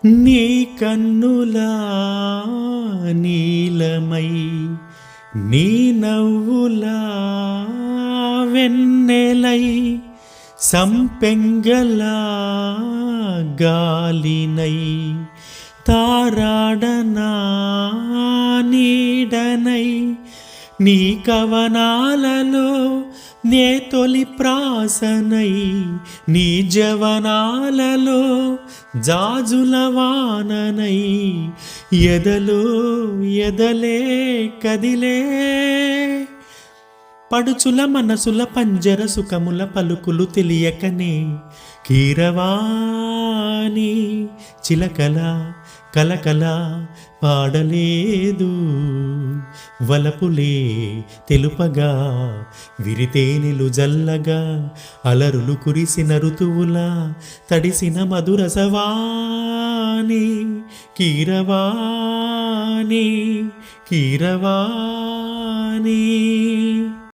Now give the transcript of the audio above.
నీ కన్నులా నీలమై నీ నవ్వులా వెన్నెలై సంపెంగలా గాలినై తారాడనా నీడనై నీ కవనాలలో నే తొలి ప్రాసనై నీ జవనాలలో జాజుల వాననై ఎదలో ఎదలే కదిలే పడుచుల మనసుల పంజర సుఖముల పలుకులు తెలియకనే కీరవాణి చిలకల కలకల పాడలేదు వలపులే తెలుపగా విరితేనెలు జల్లగా అలరులు కురిసిన ఋతువులా తడిసిన మధురసవాణి కీరవాణి కీరవాణి.